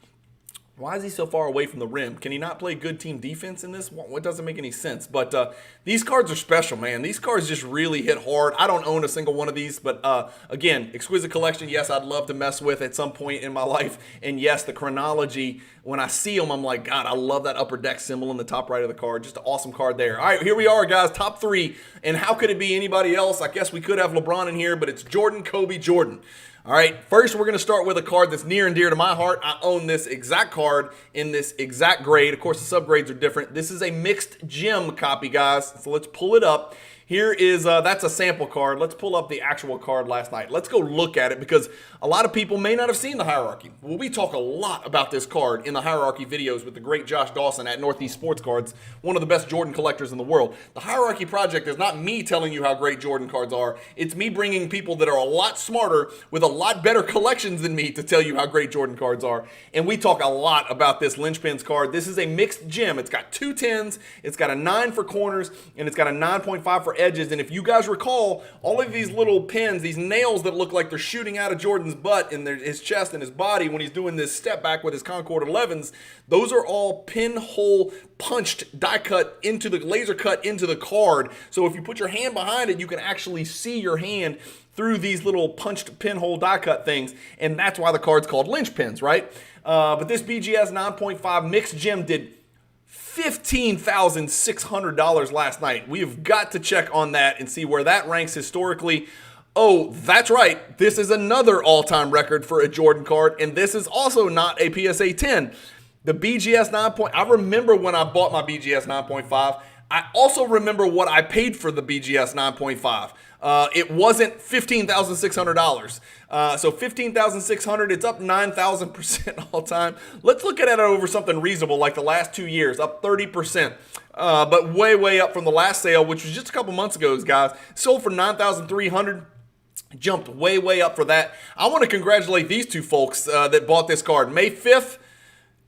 Why is he so far away from the rim? Can he not play good team defense in this? What doesn't make any sense? But these cards are special, man. These cards just really hit hard. I don't own a single one of these, but again, Exquisite Collection, yes, I'd love to mess with at some point in my life. And yes, the Chronology, when I see them, I'm like, God, I love that upper deck symbol in the top right of the card. Just an awesome card there. All right, here we are, guys, top 3. And how could it be anybody else? I guess we could have LeBron in here, but it's Jordan, Kobe, Jordan. All right, first we're going to start with a card that's near and dear to my heart. I own this exact card in this exact grade. Of course, the subgrades are different. This is a mixed gem copy, guys. So let's pull it up. Here is, that's a sample card. Let's pull up the actual card last night. Let's go look at it because a lot of people may not have seen the hierarchy. Well, we talk a lot about this card in the hierarchy videos with the great Josh Dawson at Northeast Sports Cards, one of the best Jordan collectors in the world. The hierarchy project is not me telling you how great Jordan cards are. It's me bringing people that are a lot smarter with a lot better collections than me to tell you how great Jordan cards are. And we talk a lot about this Lynchpins card. This is a mixed gem. It's got 2 10s, it's got a 9 for corners, and it's got a 9.5 for edges. And if you guys recall, all of these little pins, these nails that look like they're shooting out of Jordan's butt and his chest and his body when he's doing this step back with his Concord 11s, those are all pinhole punched, die cut into the laser cut into the card. So if you put your hand behind it, you can actually see your hand through these little punched pinhole die cut things, and that's why the card's called Lynchpins, right? But this BGS 9.5 mixed gem did $15,600 last night. We've got to check on that and see where that ranks historically. Oh, that's right. This is another all-time record for a Jordan card, and this is also not a PSA 10. The BGS 9. I remember when I bought my BGS 9.5. I also remember what I paid for the BGS 9.5. It wasn't $15,600. So $15,600, it's up 9,000% all time. Let's look at it over something reasonable like the last 2 years, up 30%. But way up from the last sale, which was just a couple months ago, guys. Sold for $9,300. Jumped way up for that. I want to congratulate these two folks that bought this card. May 5th,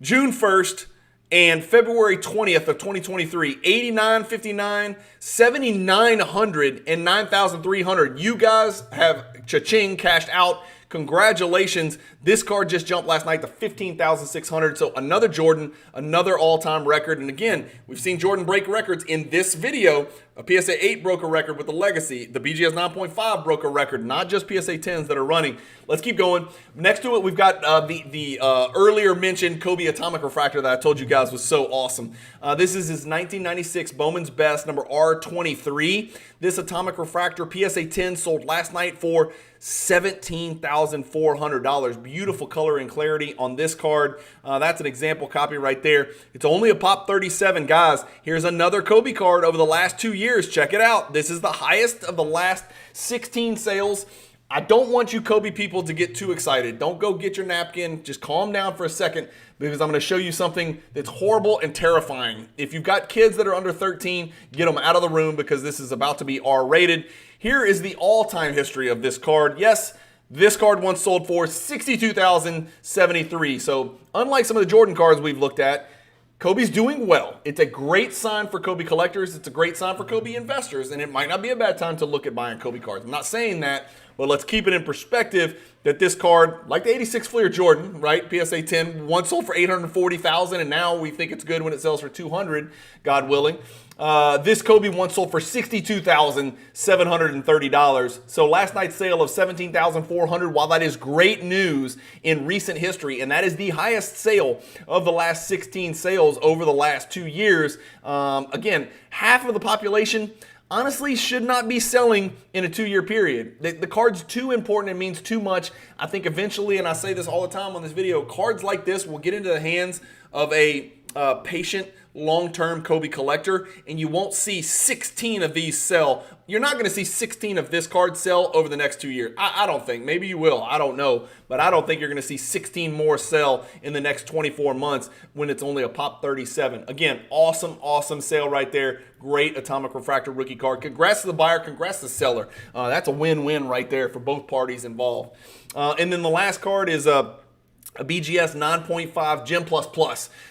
June 1st, and February 20th of 2023, 89.59, 7,900, and 9,300. You guys have cha-ching cashed out. Congratulations. This card just jumped last night to 15,600. So another Jordan, another all-time record. And again, we've seen Jordan break records in this video. A PSA 8 broke a record with the Legacy. The BGS 9.5 broke a record, not just PSA 10s that are running. Let's keep going. Next to it, we've got the earlier mentioned Kobe Atomic Refractor that I told you guys was so awesome. This is his 1996 Bowman's Best, number R23. This Atomic Refractor PSA 10 sold last night for $17,400. Beautiful color and clarity on this card. That's an example copy right there. It's only a pop 37, guys. Here's another Kobe card over the last 2 years. Check it out. This is the highest of the last 16 sales. I don't want you Kobe people to get too excited. Don't go get your napkin. Just calm down for a second because I'm going to show you something that's horrible and terrifying. If you've got kids that are under 13, get them out of the room because this is about to be R-rated. Here is the all-time history of this card. Yes, this card once sold for $62,073. So unlike some of the Jordan cards we've looked at, Kobe's doing well. It's a great sign for Kobe collectors. It's a great sign for Kobe investors. And it might not be a bad time to look at buying Kobe cards. I'm not saying that, but let's keep it in perspective that this card, like the 86 Fleer Jordan, right? PSA 10, once sold for $840,000, and now we think it's good when it sells for $200, God willing. This Kobe once sold for $62,730. So last night's sale of $17,400, while that is great news in recent history, and that is the highest sale of the last 16 sales over the last 2 years. Again, half of the population honestly should not be selling in a 2-year period. The card's too important. It means too much. I think eventually, and I say this all the time on this video, cards like this will get into the hands of a patient, long-term Kobe collector, and you won't see 16 of these sell. You're not going to see 16 of this card sell over the next 2 years. I don't think. Maybe you will. I don't know. But I don't think you're going to see 16 more sell in the next 24 months when it's only a pop 37. Again, awesome sale right there. Great Atomic Refractor rookie card. Congrats to the buyer. Congrats to the seller. That's a win-win right there for both parties involved. And then the last card is a BGS 9.5 Gem++.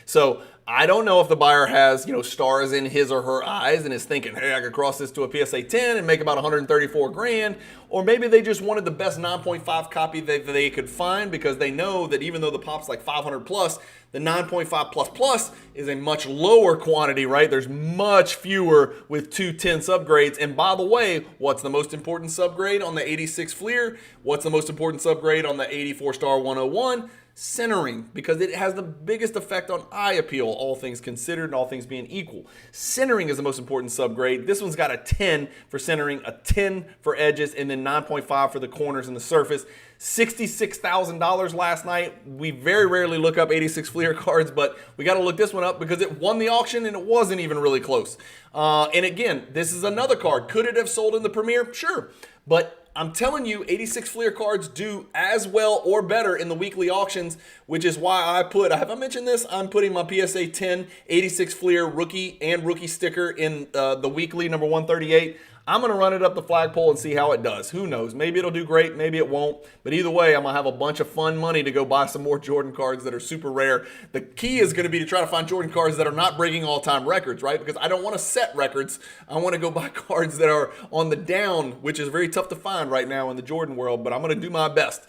So I don't know if the buyer has, stars in his or her eyes and is thinking, hey, I could cross this to a PSA 10 and make about 134 grand. Or maybe they just wanted the best 9.5 copy that they could find because they know that even though the pop's like 500 plus, the 9.5 is a much lower quantity, right? There's much fewer with 210 subgrades. And by the way, what's the most important subgrade on the 86 Fleer? What's the most important subgrade on the 84 Star 101? Centering, because it has the biggest effect on eye appeal, all things considered and all things being equal. Centering is the most important subgrade. This one's got a 10 for centering, a 10 for edges, and then 9.5 for the corners and the surface. $66,000 last night. We very rarely look up 86 Fleer cards, but we got to look this one up because it won the auction and it wasn't even really close. And again, this is another card. Could it have sold in the Premier? Sure. But I'm telling you, 86 Fleer cards do as well or better in the weekly auctions, which is why have I mentioned this? I'm putting my PSA 10 86 Fleer rookie and rookie sticker in the weekly number 138. I'm going to run it up the flagpole and see how it does. Who knows? Maybe it'll do great. Maybe it won't. But either way, I'm going to have a bunch of fun money to go buy some more Jordan cards that are super rare. The key is going to be to try to find Jordan cards that are not breaking all-time records, right? Because I don't want to set records. I want to go buy cards that are on the down, which is very tough to find right now in the Jordan world, but I'm going to do my best.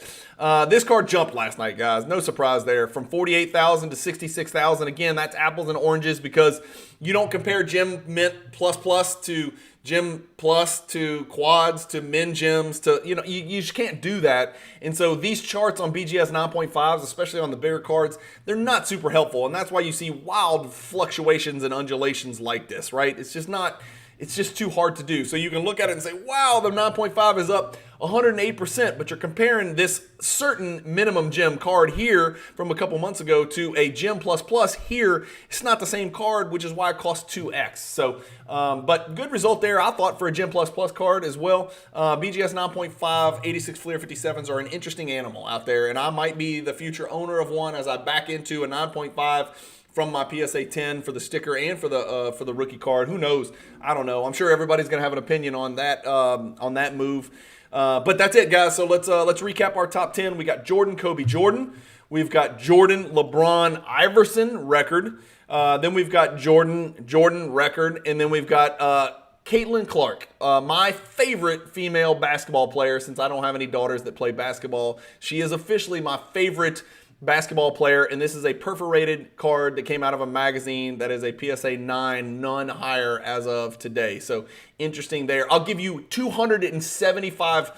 This card jumped last night, guys. No surprise there. From 48,000 to 66,000. Again, that's apples and oranges because you don't compare Gem Mint Plus Plus to Gem Plus to quads to min gems to, you just can't do that. And so these charts on BGS 9.5s, especially on the bigger cards, they're not super helpful. And that's why you see wild fluctuations and undulations like this, right? It's just too hard to do. So you can look at it and say, wow, the 9.5 is up 108%, but you're comparing this certain minimum gem card here from a couple months ago to a Gem Plus Plus here. It's not the same card, which is why it costs 2x. So, but good result there, I thought, for a Gem Plus Plus card as well. BGS 9.5, 86 Fleer 57s are an interesting animal out there, and I might be the future owner of one as I back into a 9.5 from my PSA 10 for the sticker and for the rookie card. Who knows? I don't know. I'm sure everybody's going to have an opinion on that move. But that's it, guys. So let's recap our top 10. We got Jordan, Kobe, Jordan. We've got Jordan, LeBron, Iverson record. Then we've got Jordan record, and then we've got Caitlin Clark, my favorite female basketball player. Since I don't have any daughters that play basketball, she is officially my favorite basketball player, and this is a perforated card that came out of a magazine that is a PSA 9, none higher as of today. So interesting there. I'll give you $275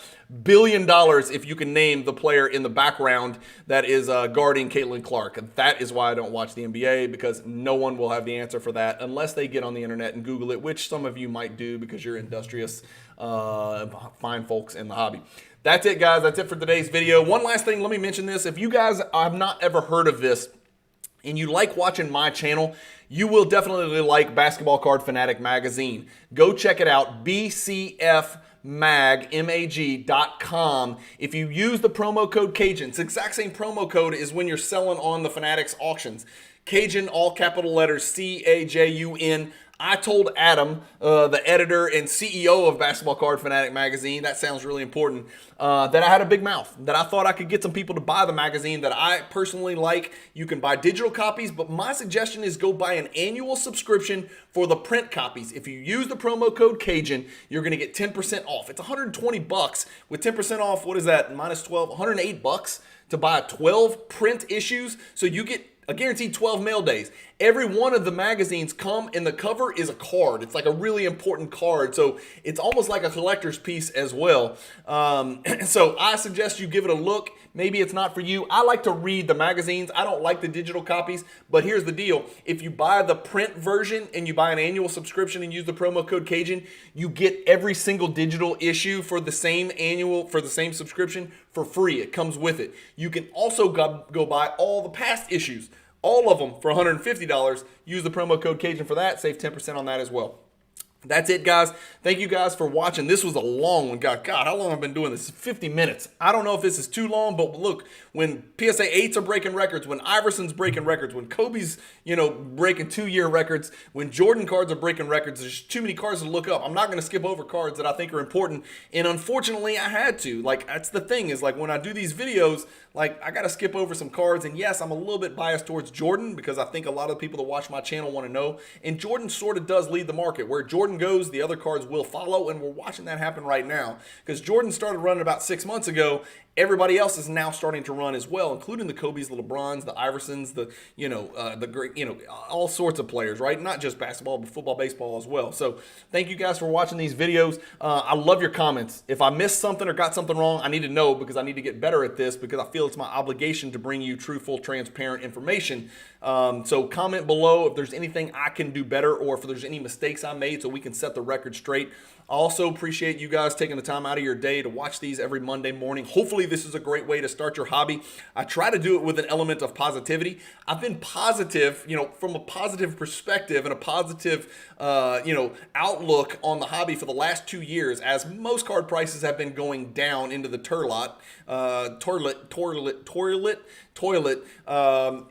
billion if you can name the player in the background that is guarding Caitlin Clark. That is why I don't watch the NBA, because no one will have the answer for that unless they get on the internet and Google it, which some of you might do because you're industrious, fine folks in the hobby. That's it, guys. That's it for today's video. One last thing, let me mention this. If you guys have not ever heard of this and you like watching my channel, you will definitely like Basketball Card Fanatic magazine. Go check it out, bcfmag.com. If you use the promo code Cajun, it's the exact same promo code as when you're selling on the Fanatics auctions. Cajun, all capital letters, C-A-J-U-N. I told Adam, the editor and CEO of Basketball Card Fanatic magazine, that sounds really important, that I had a big mouth, that I thought I could get some people to buy the magazine that I personally like. You can buy digital copies, but my suggestion is go buy an annual subscription for the print copies. If you use the promo code Cajun, you're going to get 10% off. It's $120 with 10% off. What is that? Minus 12, $108 to buy 12 print issues. So you get a guaranteed 12 mail days. Every one of the magazines come, and the cover is a card. It's like a really important card. So it's almost like a collector's piece as well. So I suggest you give it a look. Maybe it's not for you. I like to read the magazines. I don't like the digital copies, but here's the deal. If you buy the print version and you buy an annual subscription and use the promo code Cajun, you get every single digital issue for the same subscription for free. It comes with it. You can also go buy all the past issues, all of them for $150. Use the promo code Cajun for that. Save 10% on that as well. That's it, guys. Thank you guys for watching. This was a long one. God, how long have I been doing this? 50 minutes. I don't know if this is too long, but look, when PSA 8s are breaking records, when Iverson's breaking records, when Kobe's, breaking 2-year records, when Jordan cards are breaking records, there's too many cards to look up. I'm not going to skip over cards that I think are important, and unfortunately, I had to. That's the thing, is when I do these videos, I got to skip over some cards, and yes, I'm a little bit biased towards Jordan because I think a lot of the people that watch my channel want to know, and Jordan sort of does lead the market. Where Jordan goes, the other cards will follow, and we're watching that happen right now because Jordan started running about 6 months ago, everybody else is now starting to run as well, including the Kobe's, the LeBrons, the Iversons, the great, all sorts of players, right? Not just basketball, but football, baseball as well. So thank you guys for watching these videos. I love your comments. If I missed something or got something wrong, I need to know, because I need to get better at this, because I feel it's my obligation to bring you truthful, transparent information. So comment below if there's anything I can do better, or if there's any mistakes I made, so we can set the record straight. I also appreciate you guys taking the time out of your day to watch these every Monday morning. Hopefully this is a great way to start your hobby. I try to do it with an element of positivity. I've been positive, from a positive perspective and a positive, outlook on the hobby for the last 2 years, as most card prices have been going down into the toilet.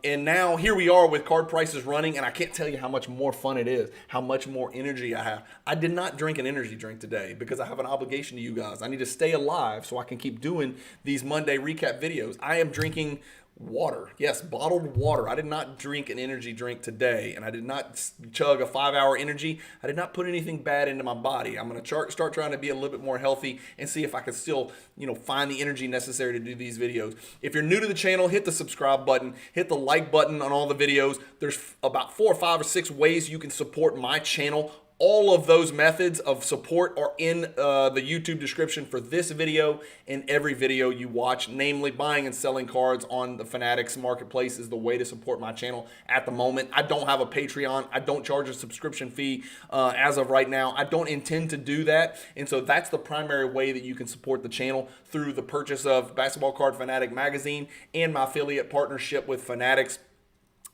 And now here we are with card prices running, and I can't tell you how much more fun it is, how much more energy I have. I did not drink an energy drink today because I have an obligation to you guys. I need to stay alive so I can keep doing these Monday recap videos. I am drinking water. Yes, bottled water. I did not drink an energy drink today, and I did not chug a 5-hour energy. I did not put anything bad into my body. I'm going to start trying to be a little bit more healthy and see if I can still, find the energy necessary to do these videos. If you're new to the channel, hit the subscribe button, hit the like button on all the videos. There's about 4 or 5 or 6 ways you can support my channel. All of those methods of support are in the YouTube description for this video and every video you watch. Namely, buying and selling cards on the Fanatics marketplace is the way to support my channel at the moment. I don't have a Patreon. I don't charge a subscription fee as of right now. I don't intend to do that. And so that's the primary way that you can support the channel, through the purchase of Basketball Card Fanatic magazine and my affiliate partnership with Fanatics.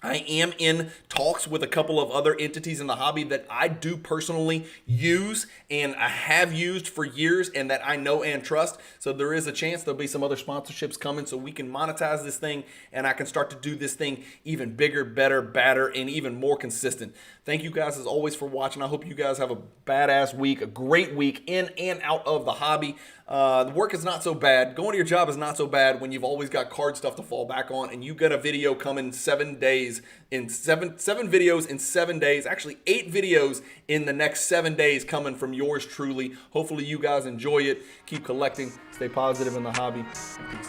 I am in talks with a couple of other entities in the hobby that I do personally use and I have used for years and that I know and trust. So there is a chance there'll be some other sponsorships coming so we can monetize this thing and I can start to do this thing even bigger, better, badder, and even more consistent. Thank you guys as always for watching. I hope you guys have a badass week, a great week in and out of the hobby. The work is not so bad. Going to your job is not so bad when you've always got card stuff to fall back on, and you get a video coming 7 days in seven videos in 7 days. Actually, 8 videos in the next 7 days coming from yours truly. Hopefully you guys enjoy it. Keep collecting. Stay positive in the hobby. Peace.